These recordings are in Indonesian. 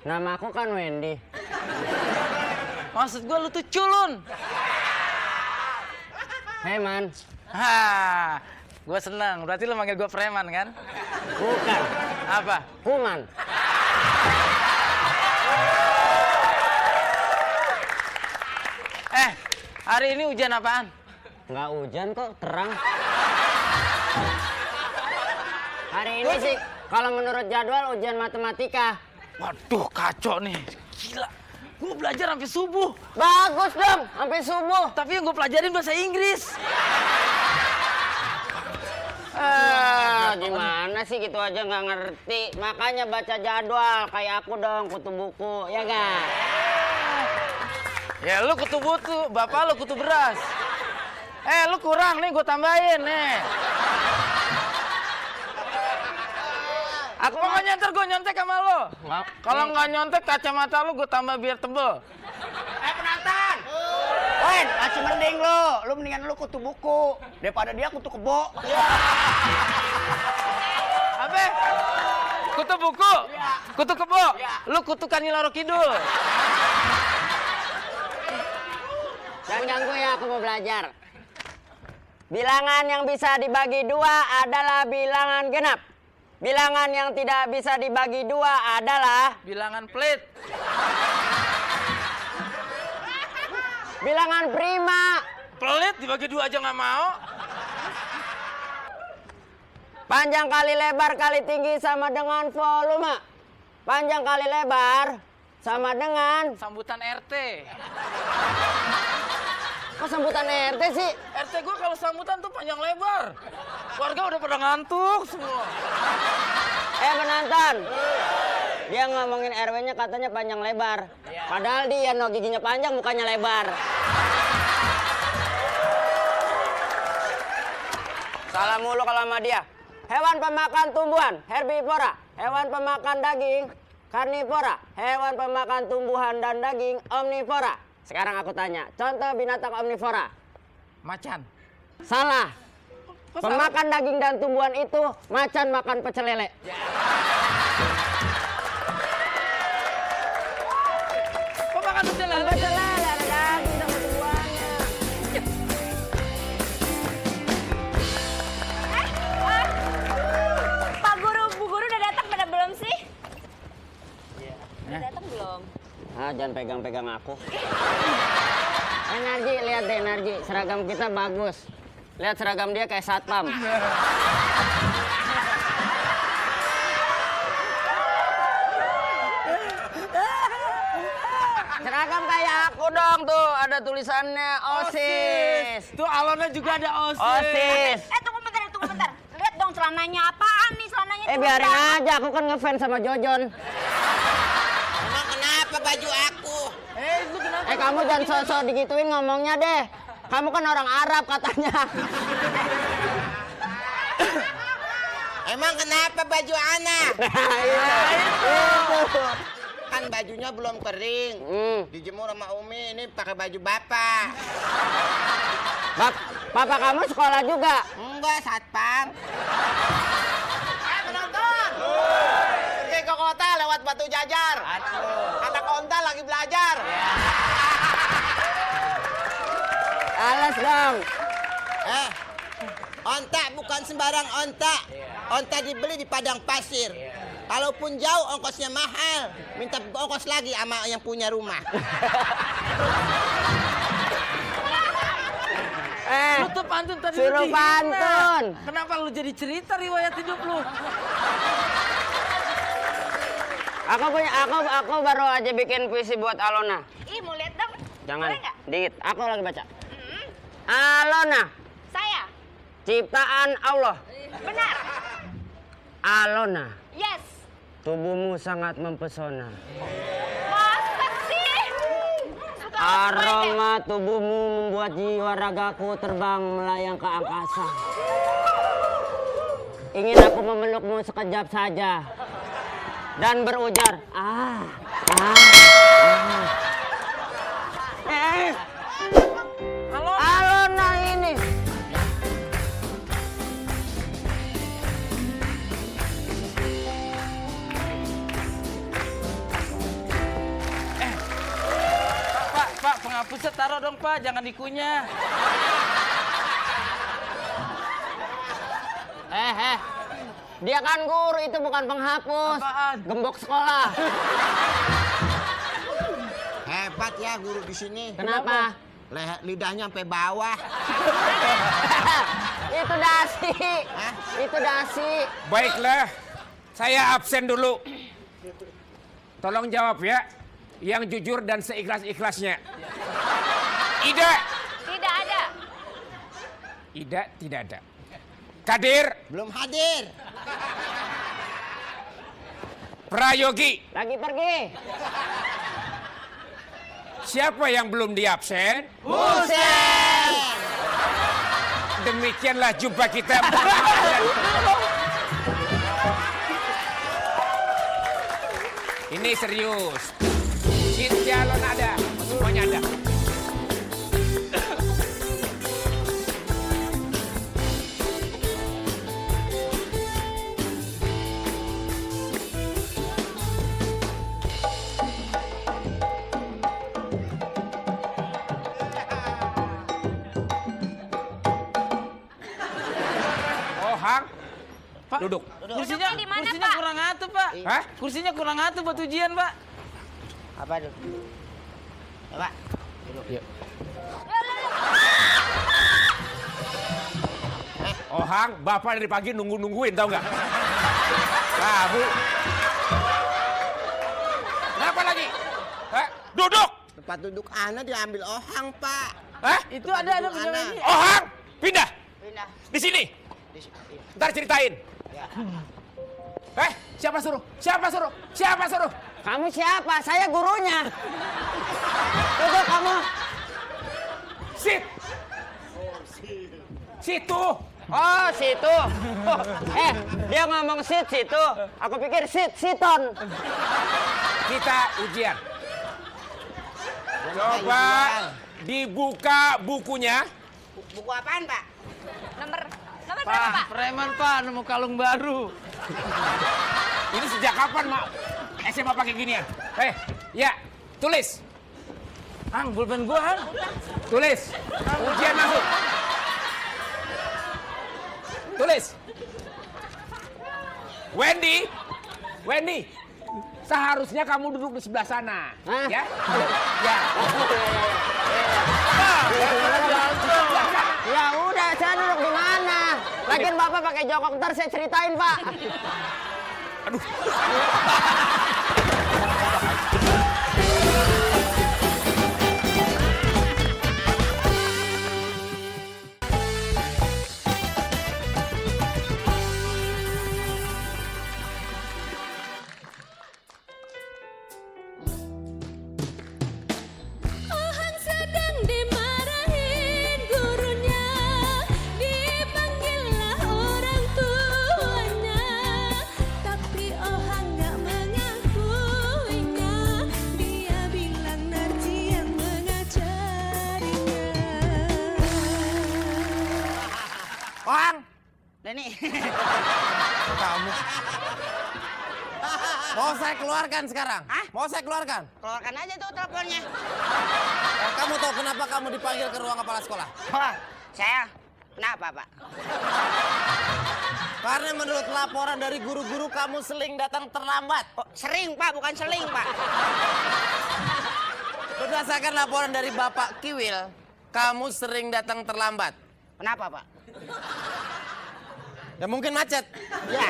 Nama aku kan Wendy. Maksud gue lu tuh culun. Hei man. Hah, gue seneng. Berarti lu manggil gue preman kan? Bukan. Apa? Kuman. Hari ini hujan apaan? Nggak hujan kok, terang. Hari ini sih, kalau menurut jadwal ujian matematika. Waduh, kacau nih. Gila. Gue belajar sampai subuh. Bagus dong, sampai subuh. Tapi yang gue pelajarin bahasa Inggris. Gimana sih gitu aja nggak ngerti. Makanya baca jadwal kayak aku dong, kutu buku, ya gak? Ya lu kutu buku, bapak lu kutu beras. Lu kurang nih, gue tambahin nih. Aku mau nyantar, gue nyontek sama lo. Kalau nggak nyontek, kacamata lu gue tambah biar tebel. Penonton! Wen, masih mending lu. Lu mendingan lu kutu buku daripada dia kutu kebo. Apa? Kutu buku? Kutu kebo? Lu kutu Kanilaro Kidul. Jangan ganggu ya, aku mau belajar. Bilangan yang bisa dibagi dua adalah bilangan genap. Bilangan yang tidak bisa dibagi dua adalah Bilangan pelit. bilangan prima. Pelit dibagi dua aja nggak mau. Panjang kali lebar kali tinggi sama dengan volume. Panjang kali lebar sama dengan... Sambutan RT. Kok sambutan RT sih? RT gue kalau sambutan tuh panjang lebar. Warga udah pada ngantuk semua. Penonton. Dia ngomongin RW-nya katanya panjang lebar. Padahal dia no giginya panjang, mukanya lebar. Salah mulu kalau sama dia. Hewan pemakan tumbuhan, herbivora. Hewan pemakan daging, karnivora. Hewan pemakan tumbuhan dan daging, omnivora. Sekarang aku tanya, contoh binatang omnivora. Macan. Salah. Kok Pemakan daging dan tumbuhan itu macan makan pecel lele. Kok makan pecel lele? Pecel lele ada daging sama tumbuhannya. Pak Guru, Bu Guru udah datang pada belum sih? Udah Hah? datang belum? Jangan pegang-pegang aku. Narji, lihat deh Narji, seragam kita bagus. Lihat seragam dia kayak satpam. Seragam kayak aku dong tuh, ada tulisannya OSIS. Tuh Alona juga ada OSIS. OSIS. Tunggu bentar. Lihat dong celananya, apaan nih celananya? Biarin aja, aku kan ngefans sama Jojon. Emang kenapa baju aku? Itu kenapa? Kamu jangan sosok digituin ngomongnya deh. Kamu kan orang Arab katanya. Emang kenapa baju anak? Itu. Kan bajunya belum kering. Dijemur sama Umi, ini pakai baju bapak. Papa kamu sekolah juga? Enggak, satpam. Penonton! Pergi ke kota lewat Batu Jajar. Anak onta lagi belajar. Alas dong. Onta bukan sembarang onta. Onta dibeli di padang pasir. Kalaupun jauh ongkosnya mahal, minta ongkos lagi sama yang punya rumah. Lu tuh pantun tadi suruh lu dihina. pantun. Kenapa lu jadi cerita riwayat hidup lu? Aku baru aja bikin puisi buat Alona. Ih, mau lihat dong? Jangan, Boleh nggak? dikit. Aku lagi baca. Alona, Saya? ciptaan Allah. Benar? Alona, Yes. tubuhmu sangat mempesona. Masa sih? Suka Aroma tubuhmu membuat jiwa ragaku terbang melayang ke angkasa. Ingin aku memelukmu sekejap saja dan berujar, Halo? Alona ini. ditaruh dong Pak, jangan dikunyah. Dia kan guru, itu bukan penghapus. Apaan? Gembok sekolah. Hebat ya guru di sini. Kenapa? Lidahnya sampai bawah. Itu dasi. Hah? Itu dasi. Baiklah, saya absen dulu. Tolong jawab ya, yang jujur dan seikhlas-ikhlasnya. Ida. Tidak ada. Ida tidak ada. Kadir. Belum hadir. Prayogi. Lagi pergi. Siapa yang belum diabsen? Buset. Demikianlah jumpa kita. Ini serius. Seat calon ada, semuanya ada. Ohang, Pak, duduk. Kursinya, Duduknya di mana, kursinya Pak? kurang atuh Pak. Hah? Kursinya kurang atuh buat ujian Pak. Apa tuh? Coba. Ohang, bapak dari pagi nungguin, tau nggak? Kamu. Kenapa lagi? Hah? Duduk. Tempat duduk Ana diambil Ohang, Pak. Hah? Itu ada duduk punya anak. ini. Ohang, pindah. Pindah. Di sini. Di sini. Ntar ceritain. Ya. Siapa suruh? Siapa suruh? Siapa suruh? Kamu siapa? Saya gurunya. Duduk kamu. Sit. Situ. Oh, situ. Dia ngomong sit situ. Aku pikir siton. Kita ujian. Coba dibuka bukunya. Buku apaan, Pak? Nomor berapa, Pak? Preman Pak, nemu kalung baru. Ini sejak kapan, Mak? SMA pakai ginian? Ya, tulis. Hang, pulpen gua, Hang. Tulis. Ujian masuk. Tulis. Wendy. Seharusnya kamu duduk di sebelah sana. Hah? Ya? Ya. Ya udah, saya duduk di mana? Lagian Bapak pakai jongkok, ntar saya ceritain, Pak. Aduh. Ohang sedang dimarahin gurunya, dipanggillah orang tuanya, tapi Ohang gak mengakuinya. Dia bilang Narji yang mengajarinya. Ohang. Deni. Kamu. Mau saya keluarkan sekarang? Hah? Mau saya keluarkan? Keluarkan aja tuh teleponnya. Kamu tahu kenapa kamu dipanggil ke ruang kepala sekolah? Wah, saya. Kenapa, Pak? Karena menurut laporan dari guru-guru kamu sering datang terlambat. Oh, sering, Pak, bukan seling, Pak. Berdasarkan laporan dari Bapak Kiwil, kamu sering datang terlambat. Kenapa, Pak? Ya mungkin macet. Ya,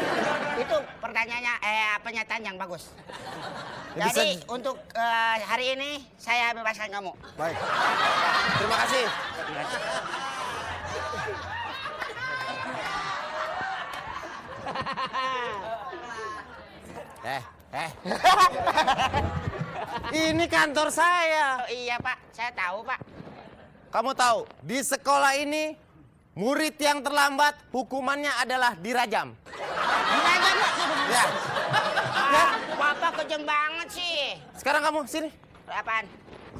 itu pertanyaannya, pernyataan yang bagus. Ya, Jadi bisa- untuk hari ini saya bebaskan kamu. Baik. Terima kasih. Ini kantor saya. Oh iya, Pak, saya tahu, Pak. Kamu tahu, di sekolah ini murid yang terlambat hukumannya adalah dirajam. Dirajam, Pak. Ya. Bapak kejam banget sih. Sekarang kamu sini. Apaan?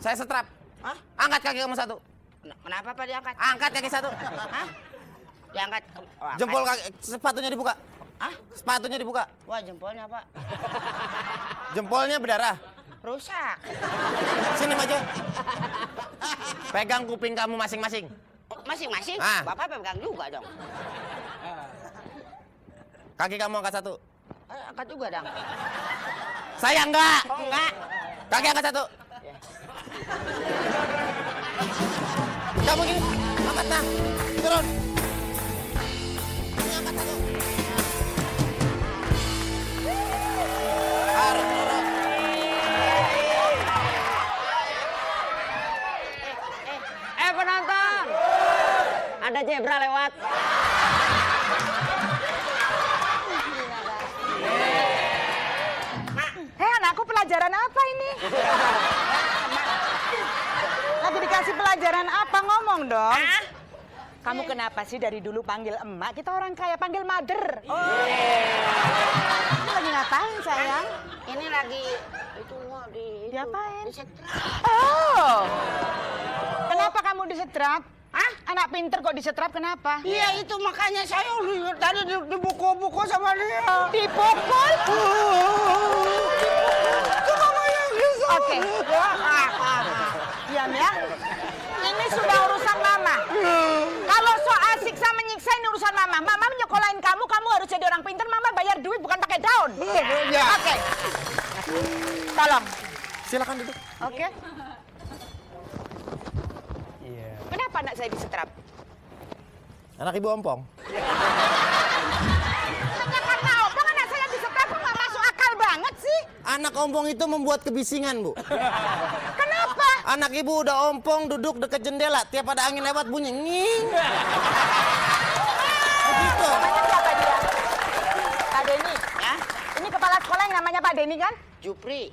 Saya setrap. Hah? Angkat kaki kamu satu. Kenapa, Pak, diangkat? Angkat kaki satu. Hah? Diangkat. Oh, angkat. Jempol kaki, sepatunya dibuka. Hah? Sepatunya dibuka. Wah, jempolnya, Pak. Jempolnya berdarah. rusak. Sini maju. Pegang kuping kamu masing-masing. Masing-masing? Ah. Bapak pegang juga dong. Kaki kamu angkat satu. Angkat juga dong. Saya enggak. Oh enggak. Kaki angkat satu. Kamu gini. Angkat nah. Turun. Ini angkat satu. Harus turun. Penonton, ada zebra lewat. Anakku pelajaran apa ini? Lagi dikasih pelajaran apa? Ngomong dong. Kamu kenapa sih dari dulu panggil emak? Kita orang kaya panggil mother. Ini lagi ngapain sayang? Ini lagi itu Diapain? disetrap. Oh. Kenapa kamu disetrap? Hah? Anak pinter kok disetrap kenapa? Iya itu makanya saya tadi dibukul-bukul sama dia. Dipukul? Oke. Diam ya. Ini sudah urusan mama. Kalau soal siksa menyiksa ini urusan mama. Mama menyekolahin kamu, kamu harus jadi orang pintar. Mama bayar duit bukan pakai daun. Ya. Oke. Tolong. Silakan duduk. Oke. Kenapa anak saya disetrap? Anak ibu ompong. Hanya karena ompong anak saya disetrap, kok nggak masuk akal banget sih? Anak ompong itu membuat kebisingan, Bu. Kenapa? Anak ibu udah ompong duduk dekat jendela, tiap ada angin lewat bunyi nging. Begitu. Namanya siapa dia? Pak Denny. Ya? Ini kepala sekolah yang namanya Pak Denny kan? Jupri.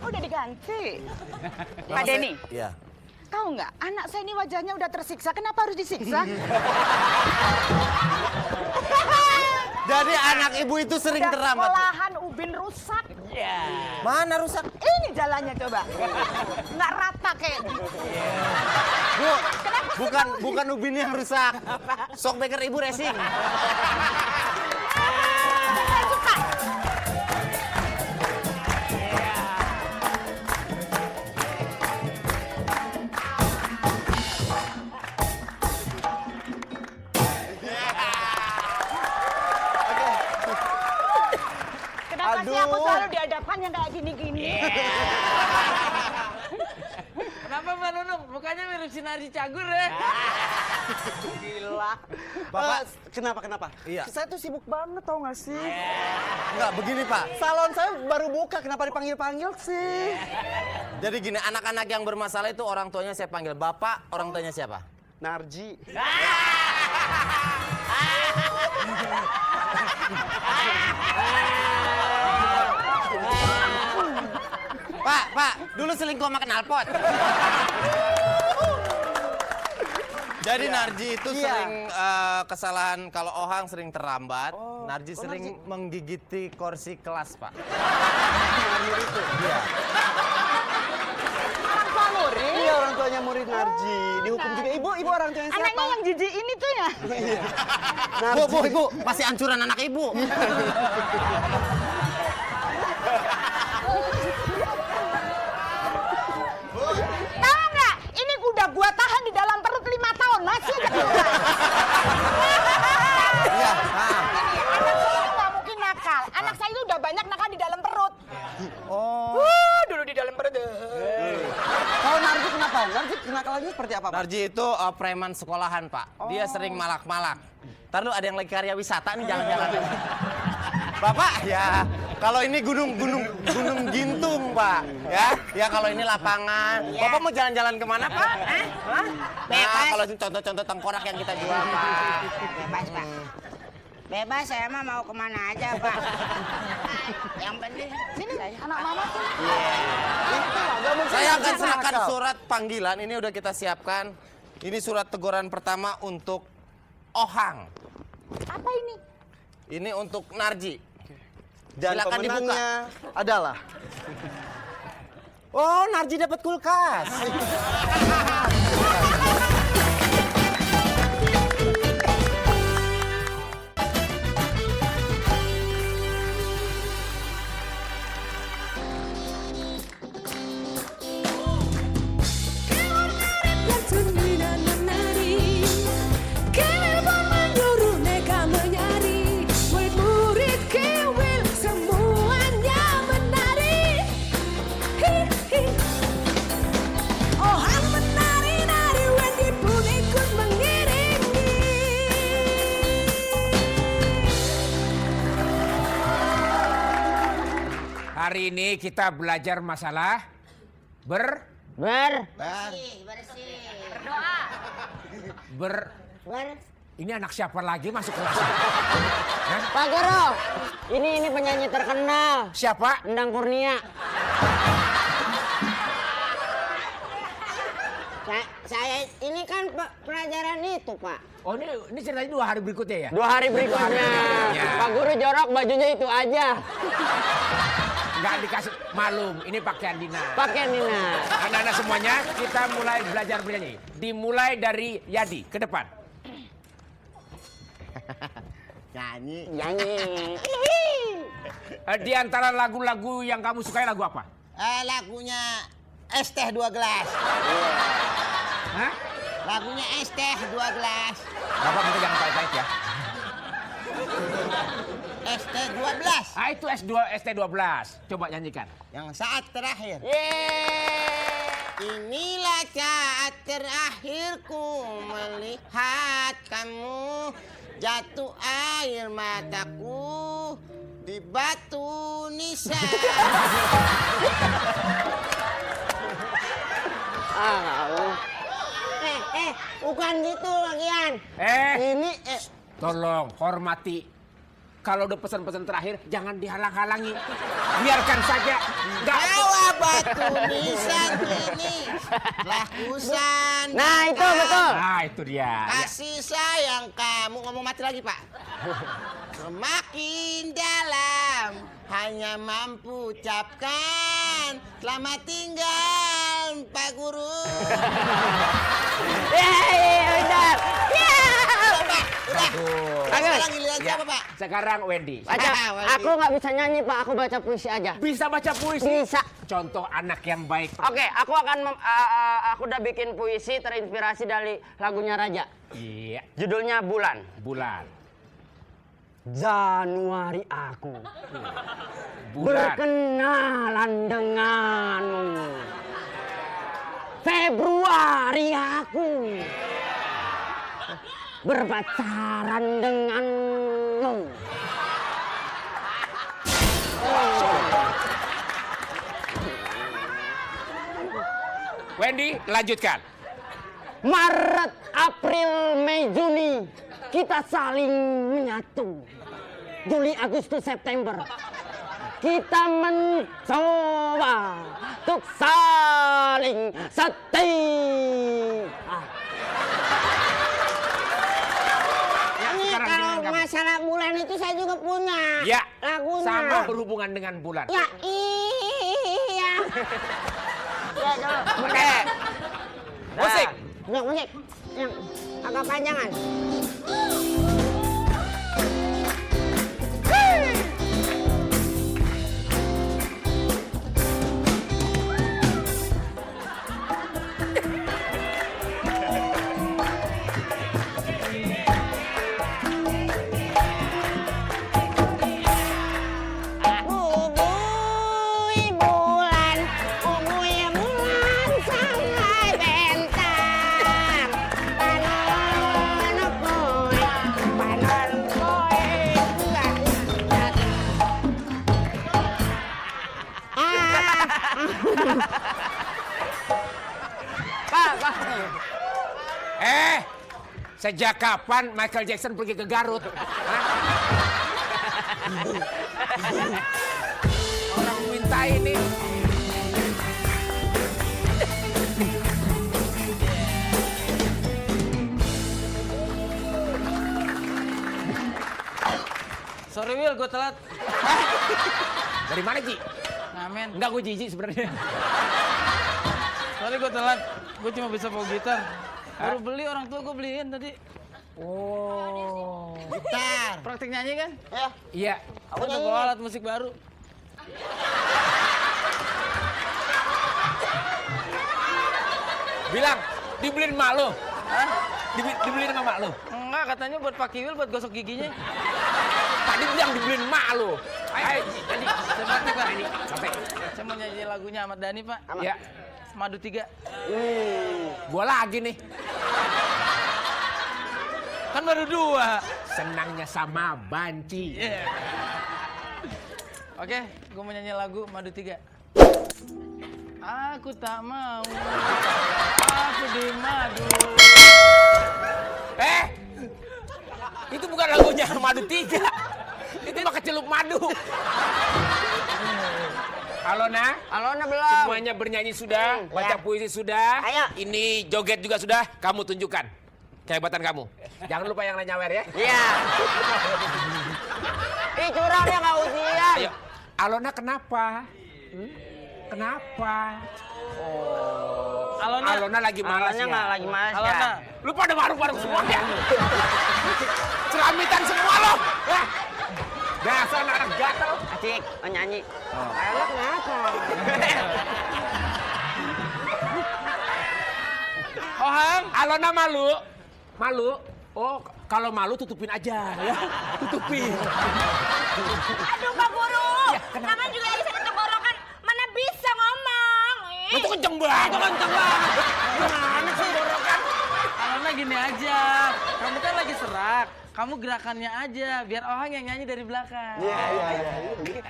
Udah diganti. Nama Pak Denny. saya- Iya. Tahu nggak, anak saya ini wajahnya udah tersiksa. Kenapa harus disiksa? Jadi anak ibu itu sering Udah terlambat. sekolahan Ubin rusak. Mana rusak? Ini jalannya coba. Nggak rata kayak gitu. Bu, bukan ubin yang rusak. Sok beker ibu racing. Saya suka. Kenapa sih aku selalu dihadapkan yang kayak gini-gini? Kenapa Mbak Nunung? Mukanya mirip si Narji Cagur ya? Gila. Bapak, Kenapa? Iya. Saya tuh sibuk banget tau gak sih? enggak begini Pak. Salon saya baru buka, kenapa dipanggil-panggil sih? Jadi gini, anak-anak yang bermasalah itu orang tuanya saya panggil Bapak, orang tuanya siapa? Narji. Pak, dulu selingkuh sama knalpot. Jadi Narji itu sering kesalahan kalau Ohang sering terlambat, Narji sering menggigiti kursi kelas, Pak. Iya. Orang tua murid. Iya orang tuanya murid Narji. Dihukum juga. Ibu orang tuanya siapa? Anaknya yang jijik ini tuh ya? Bu, masih ancuran anak ibu. Tahu nggak? Ini udah gua tahan di dalam perut 5 tahun masih aja keluar. Iya. Anak saya nggak mungkin nakal. Anak saya itu udah banyak nakal di dalam perut. Oh. Dulu di dalam perut. Kalau Narji kenapa? Narji kenakalannya seperti apa, Pak? Narji itu preman sekolahan, Pak. Dia sering malak-malak. Ntar lu ada yang lagi karya wisata nih jalan-jalan. Bapak, ya kalau ini gunung Gintung, Pak. Ya kalau ini lapangan. Bapak mau jalan-jalan kemana, Pak? Hah? Nah, kalau ini contoh-contoh tengkorak yang kita jual, Pak. Bebas, Pak. Bebas, saya mah mau kemana aja, Pak. Yang penting Sini, anak mama tuh. Saya akan serahkan surat panggilan. Ini udah kita siapkan. Ini surat teguran pertama untuk Ohang. Apa ini? Ini untuk Narji. Dan Silakan pemenangnya adalah Oh, Narji dapat kulkas. Kali ini kita belajar masalah Ber. Ini anak siapa lagi masuk kelas? Pak Guru, ini penyanyi terkenal. Siapa? Endang Kurnia. Saya ini kan pelajaran itu, Pak. Oh, ini ceritanya 2 hari berikutnya ya? 2 hari berikutnya. Pak Guru jorok bajunya itu aja. Nggak dikasih malum, ini pakaian Dina. Pakaian Dina. Anak-anak semuanya, kita mulai belajar bernyanyi. Dimulai dari Yadi, ke depan. Nyanyi. Di antara lagu-lagu yang kamu sukai lagu apa? Lagunya es teh 2 gelas. Hah? Lagunya es teh 2 gelas. Bapak minta jangan pahit-pahit ya. ST 12. Itu ST12. Coba nyanyikan. Yang saat terakhir. Yeay. Inilah saat terakhirku melihat kamu, jatuh air mataku di batu nisan. Bukan gitu lagian. Ini Tolong hormati. Kalau udah pesan-pesan terakhir, jangan dihalang-halangi. Biarkan saja. Bawa batu nisan ini telah kusan. Nah, itu betul. Nah, itu dia. Kasih sayang kamu, ngomong mati lagi, Pak. Semakin dalam, hanya mampu ucapkan selamat tinggal, Pak Guru. Benar. Udah. Sekarang giliran Ya, siapa, Pak? sekarang Wendy. Baca. Aku nggak bisa nyanyi, Pak. Aku baca puisi aja. Bisa baca puisi? Bisa. Contoh anak yang baik. Oke, aku akan aku udah bikin puisi terinspirasi dari lagunya Raja. Iya. Judulnya Bulan. Bulan. Januari aku Bulan. berkenalan denganmu. Februari aku berpacaran denganmu. Wendy, lanjutkan. Maret, April, Mei, Juni kita saling menyatu. Juli, Agustus, September kita mencoba untuk saling setia. Ini kalau masalah bulan itu saya juga punya. Ya, lagunya. sama berhubungan dengan bulan. Ya, iya. Ya, coba. Oke. Musik. Musik. Yang agak panjangan. Sejak kapan Michael Jackson pergi ke Garut? Orang minta ini. Sorry Will, gue telat. Dari mana Ji? Ngamen. Enggak, gue jijik sebenarnya. Sorry gue telat. Gue cuma bisa bawa gitar. Baru beli, orang tua gue beliin tadi. Oh. Gitar. Praktik nyanyi kan? Iya. Aku udah bawa alat musik baru. Bilang, dibeliin mak lo. Hah? Dibeliin sama mak lo. Enggak, katanya buat Pak Kiwil, buat gosok giginya. Tadi bilang dibeliin mak lo. Ayo, tadi. Saya praktik, Pak. Sampai. Saya mau nyanyi lagunya Ahmad Dhani, Pak. Ya. Madu 3. Gua lagi nih. Kan baru 2. Senangnya sama banci. Oke, gue mau nyanyi lagu Madu 3. Aku tak mau, aku di madu. Itu bukan lagunya Madu 3. Itu mah Kecelup Madu. Alona, Alona belum. semuanya bernyanyi sudah, baca puisi sudah. Ayo. Ini joget juga sudah, kamu tunjukkan kehebatan kamu. Jangan lupa yang lain nyawer ya. Iya. Ih, curang ya nggak ujian. Ayo. Alona kenapa? Kenapa? Alona lagi malas Alonanya ya. nggak lagi malas ya. Alona, Lu pada maruk-maruk semua ya? Ceramitan semua lo. Ya. Dasar anak gatel. Asik, mau nyanyi. Alona kenapa? Ohang. Alona malu? Malu? Oh, kalau malu tutupin aja ya. Tutupin. Aduh Pak Guru, namanya juga lagi sakit tenggorokan, mana bisa ngomong. Itu kenceng banget. Itu kenceng banget. Gimana sih gorokan? Alona gini aja, kamu kan lagi serak. Kamu gerakannya aja, biar Ohang yang nyanyi dari belakang. Iya.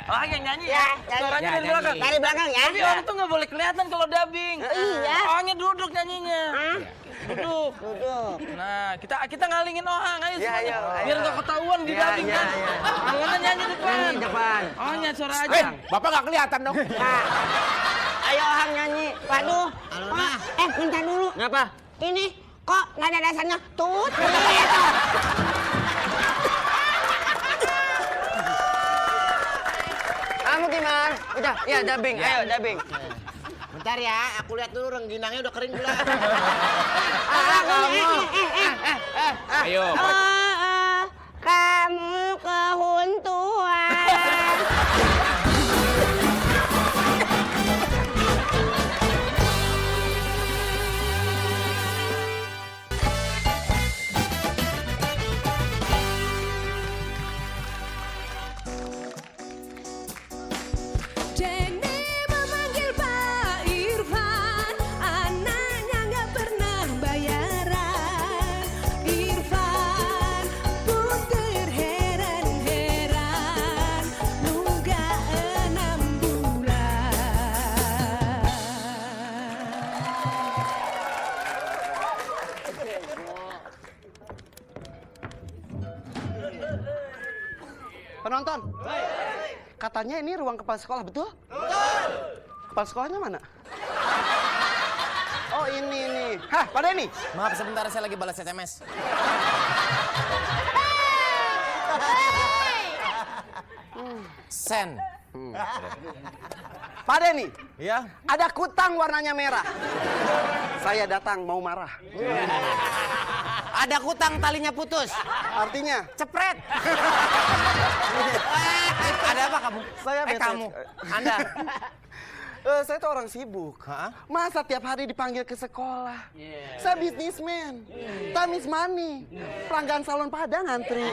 Ohang yang nyanyi Ya, ya, suaranya ya, dari nyanyi. belakang. Dari belakang ya. Tapi orang tuh nggak boleh kelihatan kalau dubbing. Iya. Ohangnya duduk nyanyinya. Duduk. Duduk. Nah, kita ngalingin Ohang ayo Iya, semuanya. ayo. Biar nggak ketahuan di Iya, dubbing iya, kan. iya. Alona nyanyi depan. Nyanyi depan. Ohangnya suara aja. Bapak nggak kelihatan dong. Nah, ayo Ohang nyanyi. Waduh. Alona. Bentar dulu. Ngapa? Ini kok nggak ada dasarnya? Tut. Kamu gimana? Udah, ya dubbing. Ayo dubbing. Bentar ya, aku lihat dulu rengginangnya udah kering belum. Kamu. Ayo. Kamu kehuntuan. Jenny memanggil Pak Irfan, anaknya nggak pernah bayaran. Irfan pun terheran-heran, nunggak 6 bulan. Penonton, katanya ini ruang kepala sekolah, betul? Betul! Kepala sekolahnya mana? Oh ini. Hah, Pak Denny? Maaf sebentar, saya lagi balas SMS. Sen. Pak Denny, Ya? ada kutang warnanya merah. Saya datang mau marah. Ada kutang talinya putus. Artinya? Cepret. Ada apa kamu? Saya bete. Kamu. Anda. Saya tuh orang sibuk. Masa tiap hari dipanggil ke sekolah? Saya bisnismen. Time is money. Pelanggan salon Padang antri.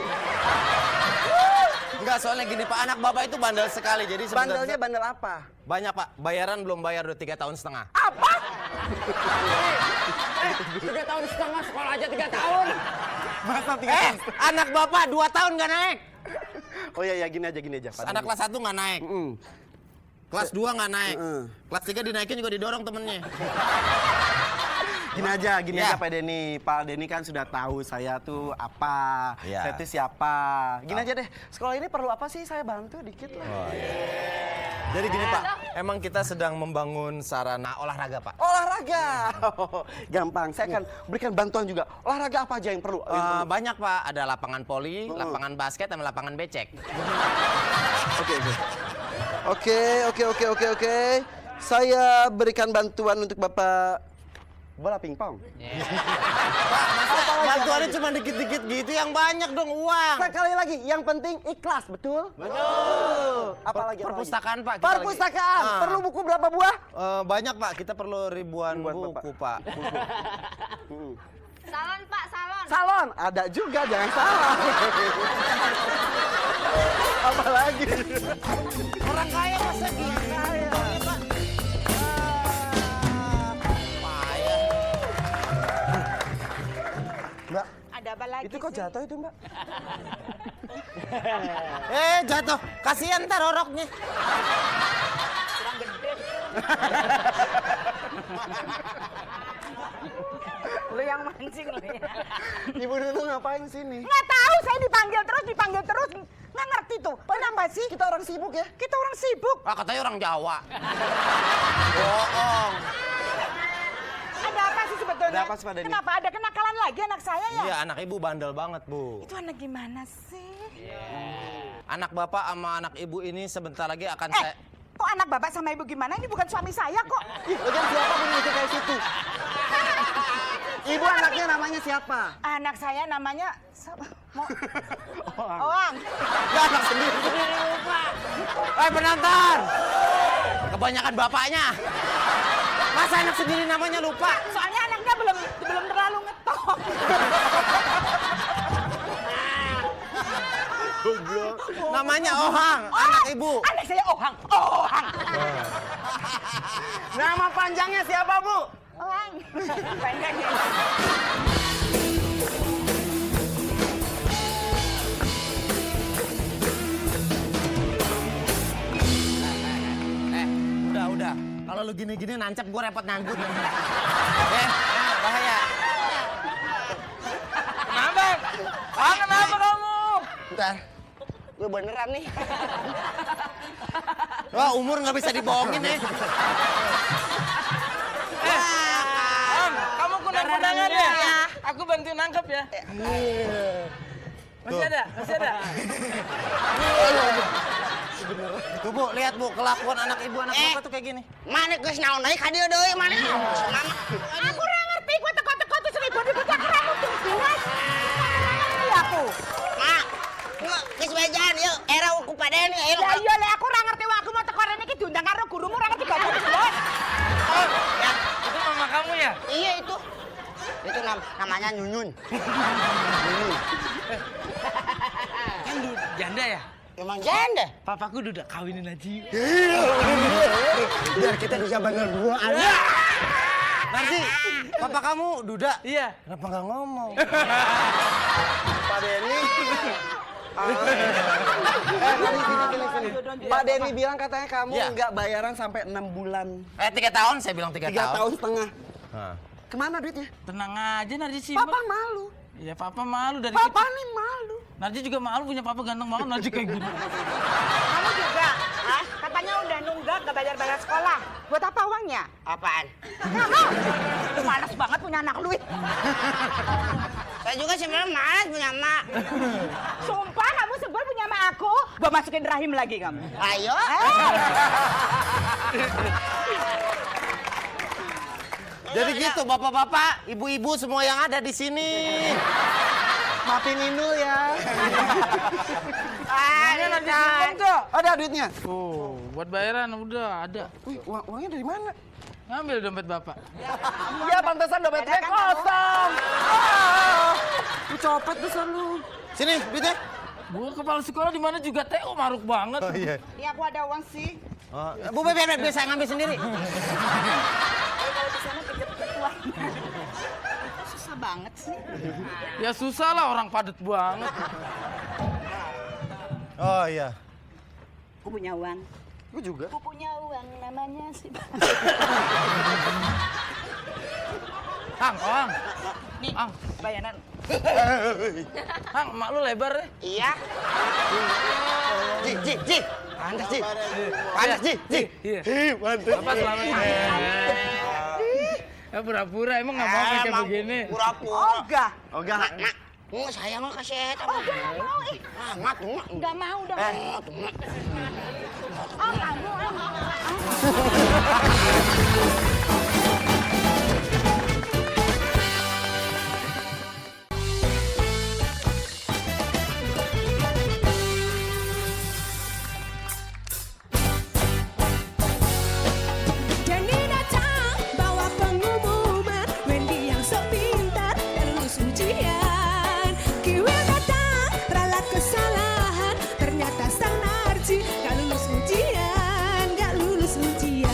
Enggak, soalnya gini Pak, anak Bapak itu bandel sekali. Jadi sebenarnya Bandelnya bandel apa? banyak Pak. Bayaran belum bayar udah 3 tahun setengah. 3 tahun setengah, sekolah aja 3 tahun. Masa 3 tahun? Anak Bapak 2 tahun nggak naik. Oh iya, gini aja. Pak Anak Denny. kelas 1 nggak naik. Kelas 2 nggak naik. Kelas 3 dinaikin juga didorong temennya. Gini aja Ya. Pak Denny. Pak Denny kan sudah tahu saya tuh apa, Ya. saya tuh siapa. Gini aja deh, sekolah ini perlu apa sih? Saya bantu dikit lah. Jadi gini Pak, emang kita sedang membangun sarana olahraga Pak. Olahraga, gampang. Saya akan berikan bantuan juga. Olahraga apa aja yang perlu? Banyak Pak, ada lapangan voli, lapangan basket, sama lapangan becek. Oke. Saya berikan bantuan untuk Bapak bola pingpong. Bantuannya cuma dikit-dikit gitu, yang banyak dong uang. Sekali lagi, yang penting ikhlas, betul? Betul. Apalagi? Perpustakaan Pak. kita lagi. Perpustakaan. Perlu buku berapa buah? Banyak Pak, kita perlu ribuan buku Pak. Salon Pak, salon. Salon, ada juga, jangan salah. Apalagi? Orang kaya masa gitu? Mbak, Ada apa lagi itu kok sih? jatuh itu Mbak? Jatuh. Kasihan ntar oroknya. Lu yang mancing lu ya. Ibu Nunung ngapain sini? Nggak tahu, saya dipanggil terus. Nggak ngerti tuh. Kenapa sih? Kita orang sibuk ya. Kita orang sibuk. Ah, katanya orang Jawa. Bohong. Ada apa sih sebetulnya? Ada apa sih, Pak Denny? Kenapa ada kenakalan lagi anak saya ya? Iya, anak ibu bandel banget, Bu. Itu anak gimana sih? Anak bapak sama anak ibu ini sebentar lagi akan saya... Kok anak bapak sama ibu gimana? Ini bukan suami saya kok. Ih, lagian siapa pun itu kayak situ? Ibu anaknya namanya siapa? Anak saya namanya... Oang. Ya, anak sendiri lupa. Penonton! Kebanyakan bapaknya. Masa anak sendiri namanya lupa? Soalnya anaknya belum terlalu ngetok. Namanya Ohang, anak ibu. Anak saya Ohang. Ohang. Nama panjangnya siapa, Bu? Ohang. Pendeknya. Udah. Kalau lu gini-gini nancep gue repot nganggut. Bahaya. Kenapa? Kenapa kamu? Bentar. Gue beneran nih. Wah, umur nggak bisa dibohongin ya. Kamu kunang-kunangan ya? Aku bantu nangkep ya. Masih ada? Tuh, Bu, lihat, Bu, kelakuan anak ibu anak bapak tuh kayak gini. Mana geus naon deui ka dieu deui mana? Aku udah ngerti, gue teko-teko tuh seribu cakar aku tuh bilas. Iya aku. Mak, geus bejaan yuk, era ku paden Ya iya le, aku ora ngerti wah aku mau teko rene iki diundang karo gurumu ora ngerti baca wis. Itu mama kamu ya? Iya itu. Itu namanya Nyunyun. Kan janda ya? Emang janda? Papaku udah kawinin aja. Biar kita bisa bener dua aja. Nanti, papa kamu duda. Iya. Kenapa nggak ngomong? Pak Denny. Sini. Pak Denny bilang katanya kamu Iya. nggak bayaran sampai 6 bulan. 3 tahun, saya bilang 3 3 tahun. tahun setengah. Hah. Kemana duitnya? Tenang aja, Narji sih. Papa malu. Iya, papa malu dari Papa kecil. nih malu. Narji juga malu punya papa ganteng banget, Narji kayak gini. Kamu juga? Hah? Katanya udah nunggak gak bayar sekolah. Buat apa uangnya? Apaan? Kamu malas banget punya anak lu. Saya juga sebenarnya malas punya mak. Sumpah kamu sebel punya sama aku. Gua masukin rahim lagi kamu. Ayo. Jadi gitu, bapak-bapak, ibu-ibu semua yang ada di sini. Maafin Inul ya. Ini Narji simpen kok. Ada duitnya? Tuh, buat bayaran udah ada. Wih, uangnya dari mana? Ngambil dompet bapak. Ya pantesan dompetnya kosong. Lu copet besar lu. Sini, duitnya. Gua kepala sekolah di mana juga TO maruk banget. Oh iya. Iya aku ada uang sih. Bu, biar saya ngambil sendiri. Kalau di sana pinjam uang. Susah banget sih. Ya susah lah, orang padat banget. Oh iya. Aku punya uang. Gue juga. Aku punya uang namanya sih. Hang, Hang. Nih, Hang, bayaran. Hang, emak lu lebar ya? Iya. Ji. Pantas Ji. Pantas Ji. Iya. Mantap. Bapak selamat. Ya pura-pura, emang nggak mau kayak begini. Pura-pura. Enggak. Oga. Mak, saya mah kasih eta. Enggak mau. Mak, mak. Enggak mau udah. Mak. Oh, kamu. Denny datang bawa pengumuman, Wendy yang sok pintar dan lulus ujian. Kiwil datang ralat kesalahan, ternyata sang Narji gak lulus ujian, gak lulus ujian.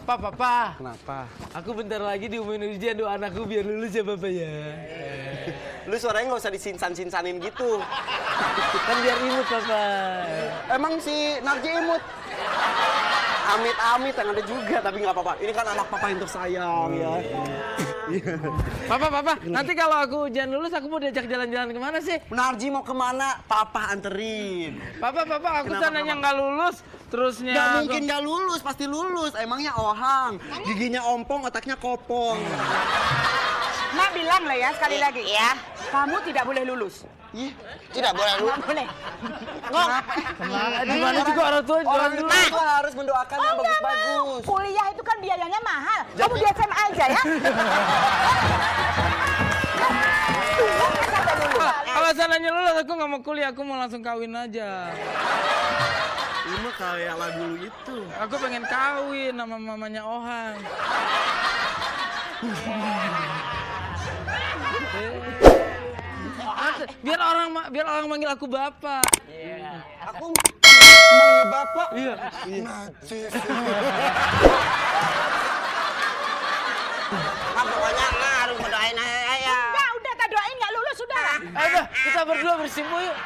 Papa. Kenapa? Aku bentar lagi diumumin ujian doa anakku biar lulus ya Papa ya. Lu suaranya nggak usah disinsan-sinsanin gitu. Kan biar imut Papa. Emang si Narji imut? Amit-amit yang ada juga, tapi nggak apa-apa. Ini kan anak papa yang tersayang ya. Papa, nanti kalau aku ujian lulus aku mau diajak jalan-jalan kemana sih? Narji mau kemana? Papa anterin. Papa, aku sananya nggak lulus, terusnya... Gak mungkin nggak lulus, pasti lulus. Emangnya Ohang, giginya ompong, otaknya kopong. Mak bilang lah ya sekali lagi. Ya. Kamu tidak boleh lulus. Ih, Tidak boleh lu. Nggak boleh. Di mana juga orang tua orang jualan tua itu harus mendoakan yang bagus-bagus. Kuliah itu kan biayanya mahal. Kamu di SMA aja ya. Kalau sananya lulus aku nggak mau kuliah, aku mau langsung kawin aja. Ini mah kayak lagu lu itu. Aku pengen kawin sama mamanya Ohang. Biar orang manggil aku bapak. Aku manggil bapak. Iya. Najis. Pokoknya emak harus mendoain ayah. Udah tak doain nggak lulus sudah. Ayo kita berdua bersimpu yuk.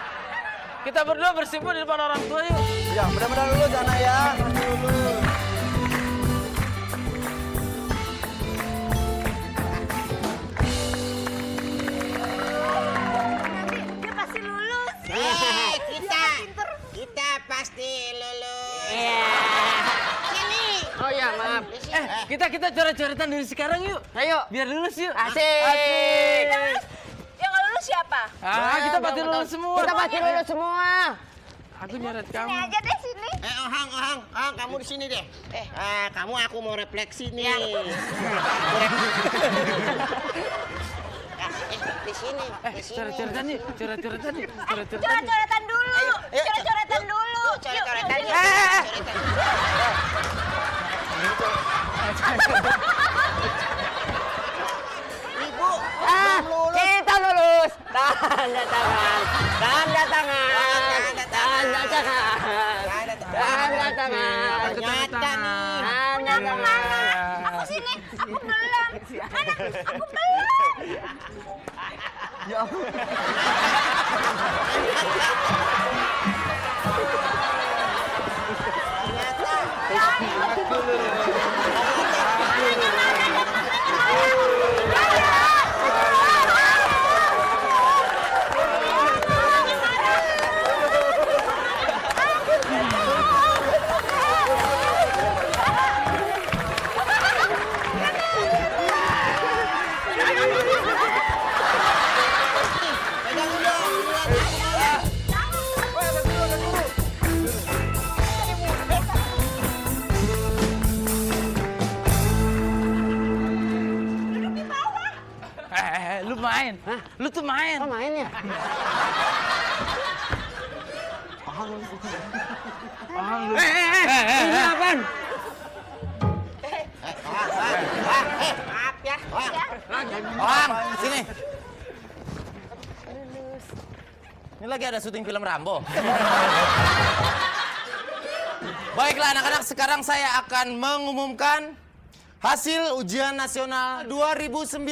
Kita berdua bersimpu di depan orang tua yuk. Ya, mudah-mudahan lulus anak ya. Pasti lulus. Dia pasti lulus. Kita pasti lulus. Sini. Oh ya, maaf. Kita coret-coretan dari sekarang yuk. Ayo. Biar lulus yuk. Asik. Yang nggak lulus siapa? Kita pasti lulus semua. Kita pasti lulus semua. Aku nyoret Sini kamu. aja deh sini. Ohang, kamu di sini deh. Kamu aku mau refleksi nih. Di sini. Coret-coretan yuk. Coret-coretan yuk. Coret-coretan yuk. Coret-coretan dulu. Ayo, Coret-coretan dulu. Coret-coretan. Ibu, Kita lulus. Tanda tangan. Tanda tangan. Tanda tangan. Tanda tangan. Nyata nih. Tanda tangan. Aku sini. Aku belum. Mana? Aku belum. Lu main. Lu tuh main. Oh, main ya? Ini apaan? Maaf ya. Ohang, sini. Ini lagi ada syuting film Rambo. Baiklah anak-anak, sekarang saya akan mengumumkan hasil ujian nasional 2009.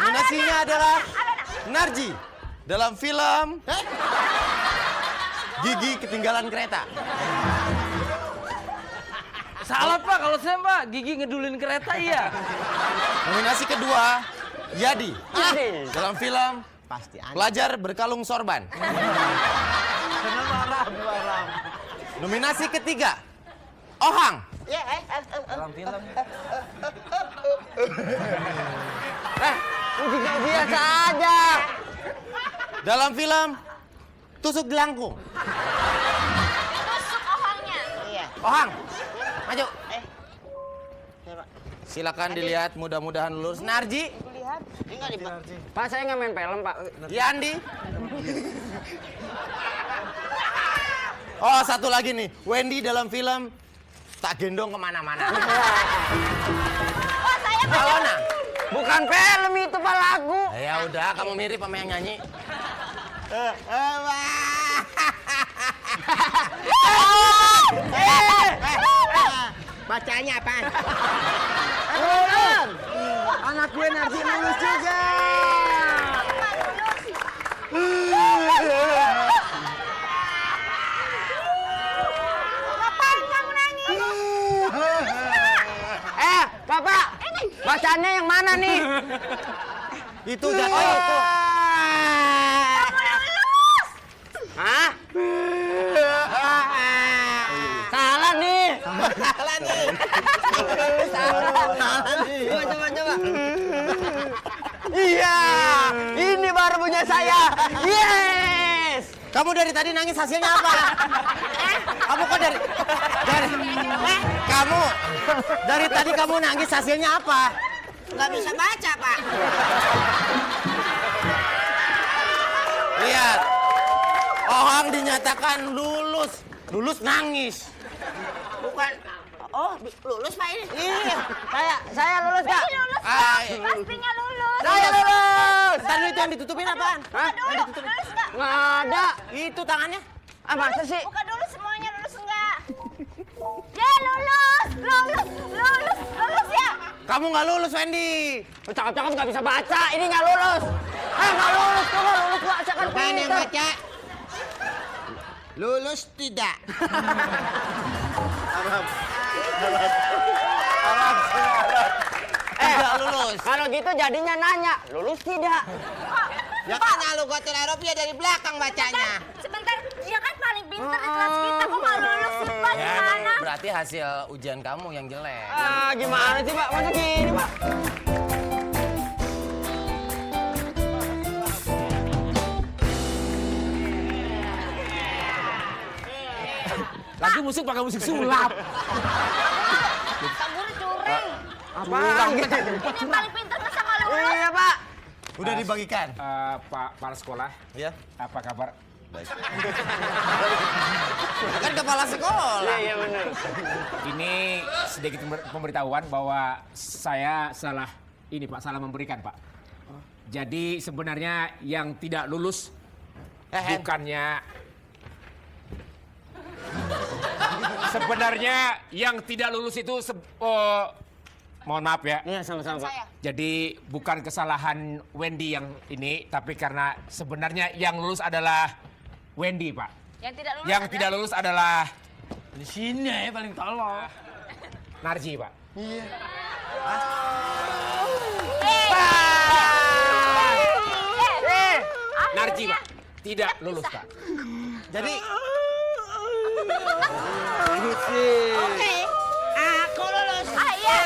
Nominasinya adalah Narji dalam film Gigi Ketinggalan Kereta. Salah Pak, kalau saya Pak, Gigi ngedulin kereta iya. Nominasi kedua Yadi dalam film Pelajar Berkalung Sorban. Nominasi ketiga Ohang dalam film Biasa aja. dalam film Tusuk Gelangkung. Tusuk ohangnya. Ohang, maju. Silakan dilihat, mudah-mudahan lulus. Narji, Pak, saya nggak main film, Pak. Yandi. Oh, satu lagi nih, Wendy dalam film Tak Gendong Kemana-Mana. Oh, saya Alona. Bukan film itu, Pak, lagu. Ya udah, kamu mirip sama yang nyanyi. Bacanya apaan? Anak gue Narji lulus juga. Ngapain kamu nangis? Bapak, bacaannya yang mana nih? Itu udah. Oh, itu. Hah? Salah nih. Salah nih. Coba. Iya, ini baru punya saya. Yes. Kamu dari tadi nangis hasilnya apa? Kamu kok dari tadi kamu nangis hasilnya apa? Nggak bisa baca, Pak. Lihat. Ohang dinyatakan lulus. Lulus nangis. Bukan. Oh, lulus Pak ini? Iya, saya lulus Kak. Pastinya lulus. Saya lulus. Tadi itu yang ditutupin apaan? Hah? Lulus nggak? Nggak ada. Itu tangannya. Ah, masa sih? Buka dulu semuanya, lulus enggak? Ya lulus ya. Kamu nggak lulus, Wendy. Cakep-cakep nggak bisa baca, ini nggak lulus. Nggak lulus, tuh nggak lulus baca kan Apaan yang pinter. baca? Lulus tidak. Tidak lulus. Kalau gitu jadinya nanya, lulus tidak? Ya kan lu gua Eropa dari belakang bacanya. Sebentar, dia kan paling pintar di kelas kita. Kok nggak lulus sih, Pak? Ya, Gimana? emang berarti hasil ujian kamu yang jelek. Ah, gimana sih Pak? Masa gini Pak? Lagi musik pakai musik sulap. Pak Guru curang. Apaan? Ini yang paling pintar masa nggak lulus? Iya Pak. Udah dibagikan. Pak kepala sekolah, Ya. apa kabar? Kan kepala sekolah. Iya benar. Ini sedikit pemberitahuan bahwa saya salah memberikan Pak. Jadi sebenarnya yang tidak lulus bukannya sebenarnya yang tidak lulus itu mohon maaf ya. Iya sama-sama Pak. Jadi bukan kesalahan Wendy yang ini, tapi karena sebenarnya yang lulus adalah Wendy, Pak. Yang tidak lulus. Yang tidak lulus adalah Di sini ya paling tolong. Narji, Pak. Narji, Pak. Tidak lulus, Pak. Jadi Oke. Aku lulus. Ah, iya.